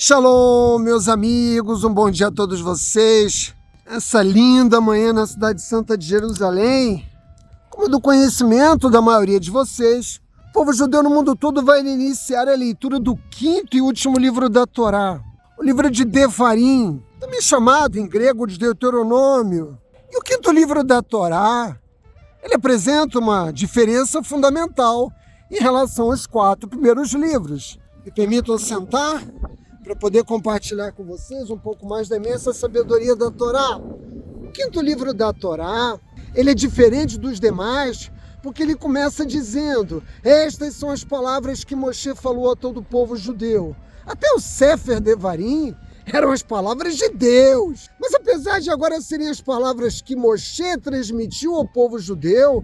Shalom, meus amigos, um bom dia a todos vocês. Essa linda manhã na cidade santa de Jerusalém, como do conhecimento da maioria de vocês, o povo judeu no mundo todo vai iniciar a leitura do quinto e último livro da Torá, o livro de Devarim, também chamado em grego de Deuteronômio. E o quinto livro da Torá, ele apresenta uma diferença fundamental em relação aos 4 primeiros livros. Me permitam sentar para poder compartilhar com vocês um pouco mais da imensa sabedoria da Torá. O quinto livro da Torá, ele é diferente dos demais, porque ele começa dizendo: estas são as palavras que Moshe falou a todo o povo judeu. Até o Sefer Devarim eram as palavras de Deus. Mas apesar de agora serem as palavras que Moshe transmitiu ao povo judeu,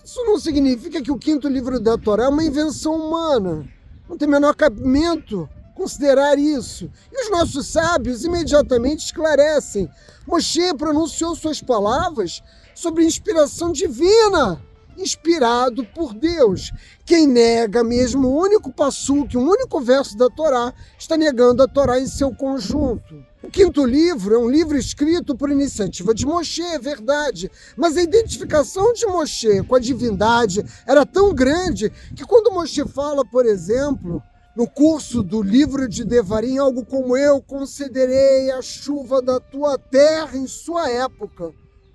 isso não significa que o quinto livro da Torá é uma invenção humana. Não tem o menor cabimento considerar isso. E os nossos sábios imediatamente esclarecem: Moshe pronunciou suas palavras sobre inspiração divina, inspirado por Deus. Quem nega mesmo o único passuque, um único verso da Torá, está negando a Torá em seu conjunto. O quinto livro é um livro escrito por iniciativa de Moshe, é verdade, mas a identificação de Moshe com a divindade era tão grande que quando Moshe fala, por exemplo, no curso do livro de Devarim, algo como eu concederei a chuva da tua terra em sua época.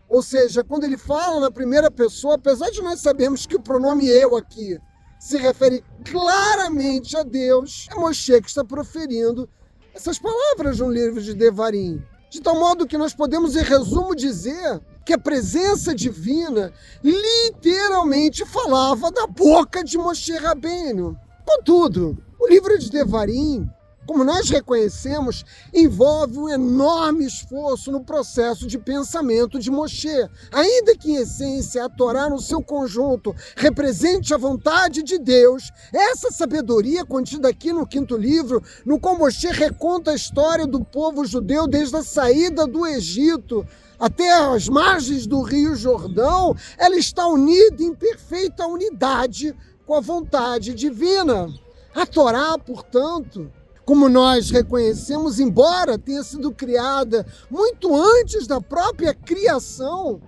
Ou seja, quando ele fala na primeira pessoa, apesar de nós sabermos que o pronome eu aqui se refere claramente a Deus, é Moshe que está proferindo essas palavras no livro de Devarim. De tal modo que nós podemos, em resumo, dizer que a presença divina literalmente falava da boca de Moshe Rabbeinu. Contudo, o livro de Devarim, como nós reconhecemos, envolve um enorme esforço no processo de pensamento de Moshe. Ainda que, em essência, a Torá no seu conjunto represente a vontade de Deus, essa sabedoria contida aqui no quinto livro, no qual Moshe reconta a história do povo judeu desde a saída do Egito até as margens do Rio Jordão, ela está unida em perfeita unidade com a vontade divina. A Torá, portanto, como nós reconhecemos, embora tenha sido criada muito antes da própria criação,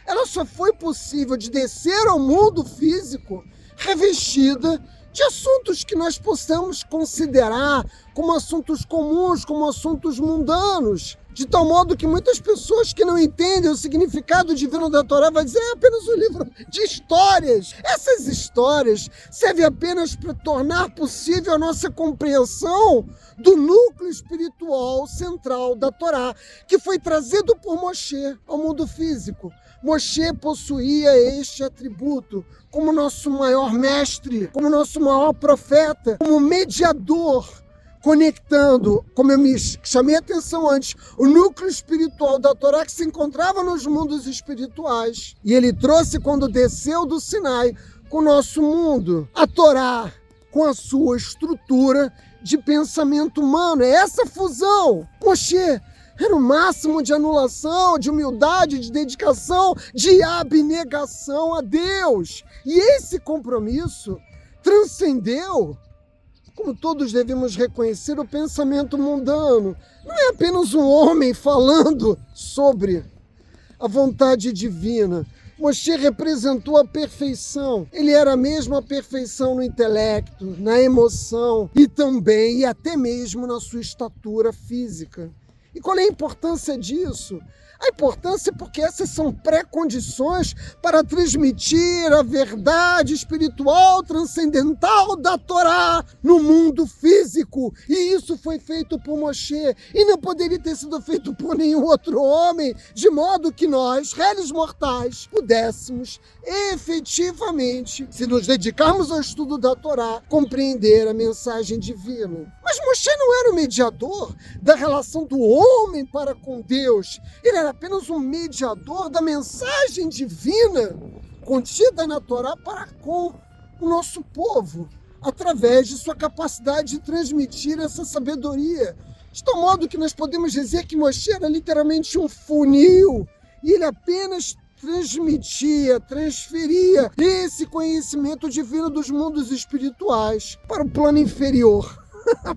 ela só foi possível de descer ao mundo físico revestida de assuntos que nós possamos considerar como assuntos comuns, como assuntos mundanos, de tal modo que muitas pessoas que não entendem o significado divino da Torá vão dizer: é apenas um livro de histórias. Essas histórias servem apenas para tornar possível a nossa compreensão do núcleo espiritual central da Torá, que foi trazido por Moshe ao mundo físico. Moshe possuía este atributo como nosso maior mestre, como nosso maior profeta, como mediador, conectando, como eu me chamei a atenção antes, o núcleo espiritual da Torá que se encontrava nos mundos espirituais. E ele trouxe, quando desceu do Sinai, com o nosso mundo, a Torá com a sua estrutura de pensamento humano. É essa fusão. Moshe era o máximo de anulação, de humildade, de dedicação, de abnegação a Deus. E esse compromisso transcendeu, como todos devemos reconhecer, o pensamento mundano. Não é apenas um homem falando sobre a vontade divina. Moshe representou a perfeição. Ele era mesmo a perfeição no intelecto, na emoção e também, e até mesmo na sua estatura física. E qual é a importância disso? A importância é porque essas são pré-condições para transmitir a verdade espiritual transcendental da Torá no mundo físico. E isso foi feito por Moshe e não poderia ter sido feito por nenhum outro homem, de modo que nós, réis mortais, pudéssemos efetivamente, se nos dedicarmos ao estudo da Torá, compreender a mensagem divina. Mas Moshe não era o mediador da relação do homem para com Deus. Ele era apenas um mediador da mensagem divina contida na Torá para com o nosso povo, através de sua capacidade de transmitir essa sabedoria. De tal modo que nós podemos dizer que Moshe era literalmente um funil, e ele apenas transferia esse conhecimento divino dos mundos espirituais para o plano inferior.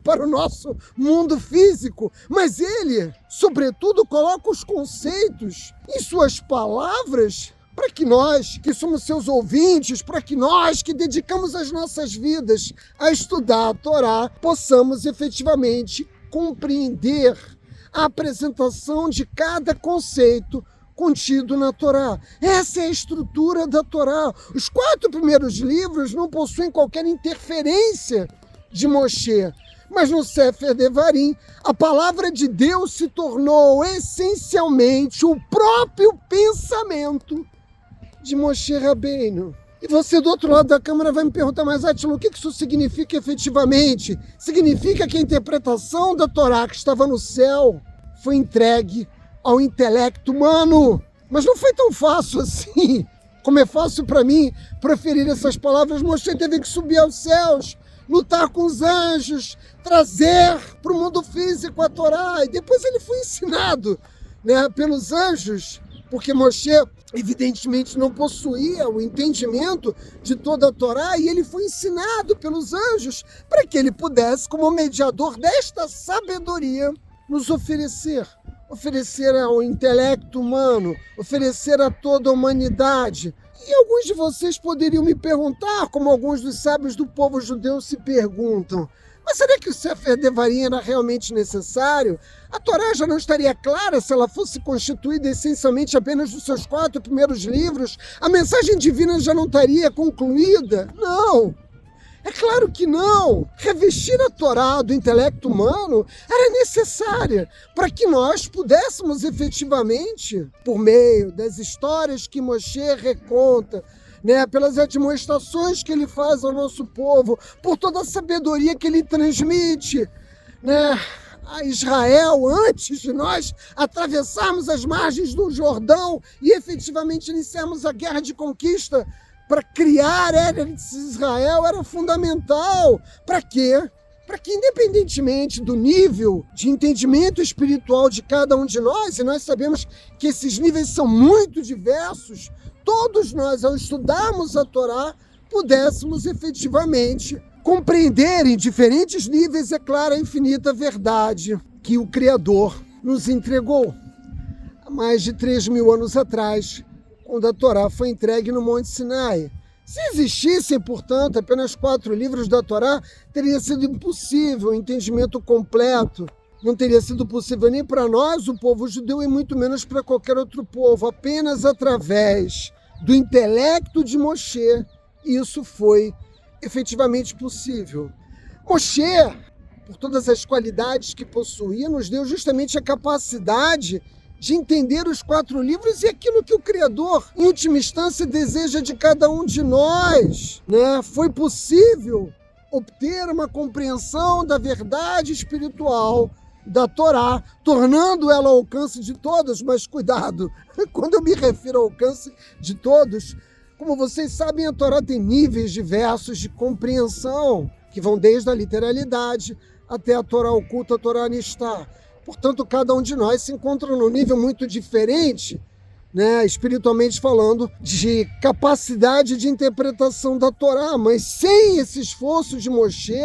para o nosso mundo físico, mas ele, sobretudo, coloca os conceitos em suas palavras para que nós, que somos seus ouvintes, para que nós que dedicamos as nossas vidas a estudar a Torá, possamos efetivamente compreender a apresentação de cada conceito contido na Torá. Essa é a estrutura da Torá. Os 4 primeiros livros não possuem qualquer interferência de Moshe, mas no Sefer Devarim, a palavra de Deus se tornou essencialmente o próprio pensamento de Moshe Rabbeinu. E você do outro lado da câmera vai me perguntar, mas Átila, o que isso significa efetivamente? Significa que a interpretação da Torá que estava no céu foi entregue ao intelecto humano. Mas não foi tão fácil assim. Como é fácil para mim proferir essas palavras, Moshe teve que subir aos céus, lutar com os anjos, trazer para o mundo físico a Torá. E depois ele foi ensinado, pelos anjos, porque Moshe evidentemente não possuía o entendimento de toda a Torá, e ele foi ensinado pelos anjos para que ele pudesse, como mediador desta sabedoria, nos oferecer ao intelecto humano, oferecer a toda a humanidade. E alguns de vocês poderiam me perguntar, como alguns dos sábios do povo judeu se perguntam, mas será que o Sefer Devarim era realmente necessário? A Torá já não estaria clara se ela fosse constituída essencialmente apenas dos seus 4 primeiros livros? A mensagem divina já não estaria concluída? Não! É claro que não! Revestir a Torá do intelecto humano era necessária para que nós pudéssemos efetivamente, por meio das histórias que Moshe reconta, pelas admoestações que ele faz ao nosso povo, por toda a sabedoria que ele transmite, a Israel, antes de nós atravessarmos as margens do Jordão e efetivamente iniciarmos a guerra de conquista para criar Eretz Israel, era fundamental. Para quê? Para que, independentemente do nível de entendimento espiritual de cada um de nós, e nós sabemos que esses níveis são muito diversos, todos nós, ao estudarmos a Torá, pudéssemos efetivamente compreender em diferentes níveis, é claro, a infinita verdade que o Criador nos entregou há mais de 3.000 anos atrás, quando a Torá foi entregue no Monte Sinai. Se existissem, portanto, apenas 4 livros da Torá, teria sido impossível o entendimento completo. Não teria sido possível nem para nós, o povo judeu, e muito menos para qualquer outro povo. Apenas através do intelecto de Moshe, isso foi efetivamente possível. Moshe, por todas as qualidades que possuía, nos deu justamente a capacidade de entender os 4 livros e aquilo que o Criador, em última instância, deseja de cada um de nós. Foi possível obter uma compreensão da verdade espiritual da Torá, tornando ela ao alcance de todos, mas cuidado, quando eu me refiro ao alcance de todos, como vocês sabem, a Torá tem níveis diversos de compreensão, que vão desde a literalidade até a Torá oculta, a Torá Nistá. Portanto, cada um de nós se encontra num nível muito diferente, espiritualmente falando, de capacidade de interpretação da Torá. Mas sem esse esforço de Moshe,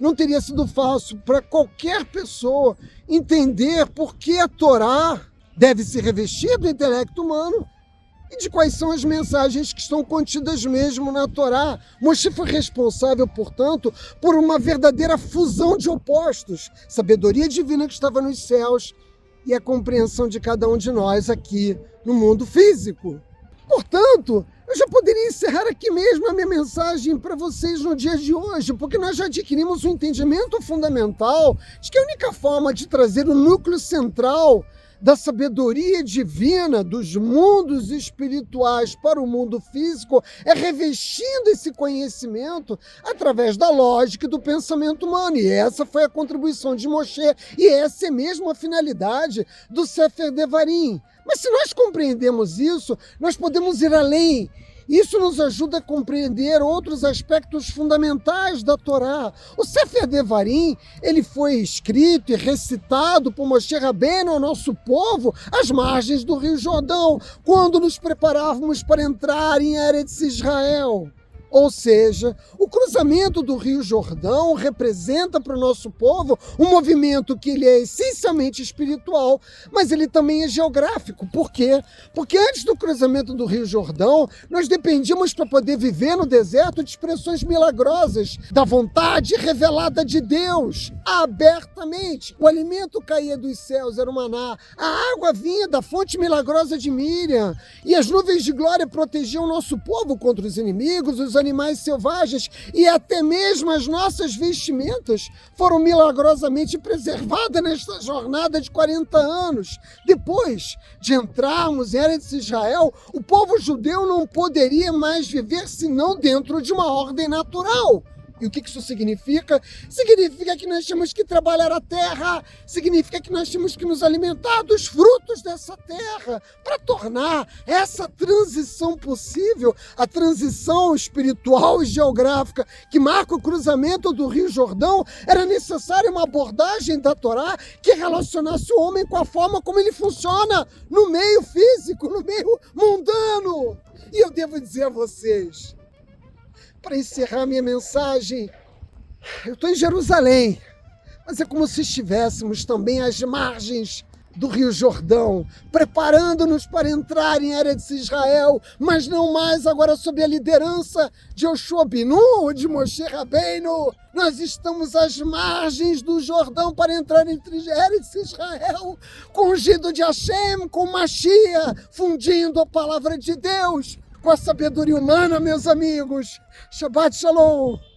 não teria sido fácil para qualquer pessoa entender por que a Torá deve se revestir do intelecto humano e de quais são as mensagens que estão contidas mesmo na Torá. Moshe foi responsável, portanto, por uma verdadeira fusão de opostos, sabedoria divina que estava nos céus e a compreensão de cada um de nós aqui no mundo físico. Portanto, eu já poderia encerrar aqui mesmo a minha mensagem para vocês no dia de hoje, porque nós já adquirimos um entendimento fundamental de que a única forma de trazer o núcleo central da sabedoria divina dos mundos espirituais para o mundo físico é revestindo esse conhecimento através da lógica e do pensamento humano. E essa foi a contribuição de Moshe, e essa é mesmo a finalidade do Sefer Devarim. Mas se nós compreendemos isso, nós podemos ir além. Isso nos ajuda a compreender outros aspectos fundamentais da Torá. O Sefer Devarim, ele foi escrito e recitado por Moshe Rabbeinu ao nosso povo às margens do Rio Jordão, quando nos preparávamos para entrar em Eretz Israel. Ou seja, o cruzamento do Rio Jordão representa para o nosso povo um movimento que ele é essencialmente espiritual, mas ele também é geográfico. Por quê? Porque antes do cruzamento do Rio Jordão, nós dependíamos para poder viver no deserto de expressões milagrosas, da vontade revelada de Deus, abertamente. O alimento caía dos céus, era o maná, a água vinha da fonte milagrosa de Miriam, e as nuvens de glória protegiam o nosso povo contra os inimigos, os animais selvagens, e até mesmo as nossas vestimentas foram milagrosamente preservadas nesta jornada de 40 anos. Depois de entrarmos em Eretz Israel, o povo judeu não poderia mais viver senão dentro de uma ordem natural. E o que isso significa? Significa que nós temos que trabalhar a terra, significa que nós temos que nos alimentar dos frutos dessa terra, para tornar essa transição possível, a transição espiritual e geográfica que marca o cruzamento do Rio Jordão. Era necessária uma abordagem da Torá que relacionasse o homem com a forma como ele funciona no meio físico, no meio mundano. E eu devo dizer a vocês, para encerrar minha mensagem, eu estou em Jerusalém, mas é como se estivéssemos também às margens do Rio Jordão, preparando-nos para entrar em Eretz Israel, mas não mais agora sob a liderança de Yoshua Binu ou de Moshe Rabbeinu. Nós estamos às margens do Jordão para entrar em Eretz Israel, com o ungido de Hashem, com Mashiach, fundindo a palavra de Deus com a sabedoria humana, meus amigos. Shabbat Shalom.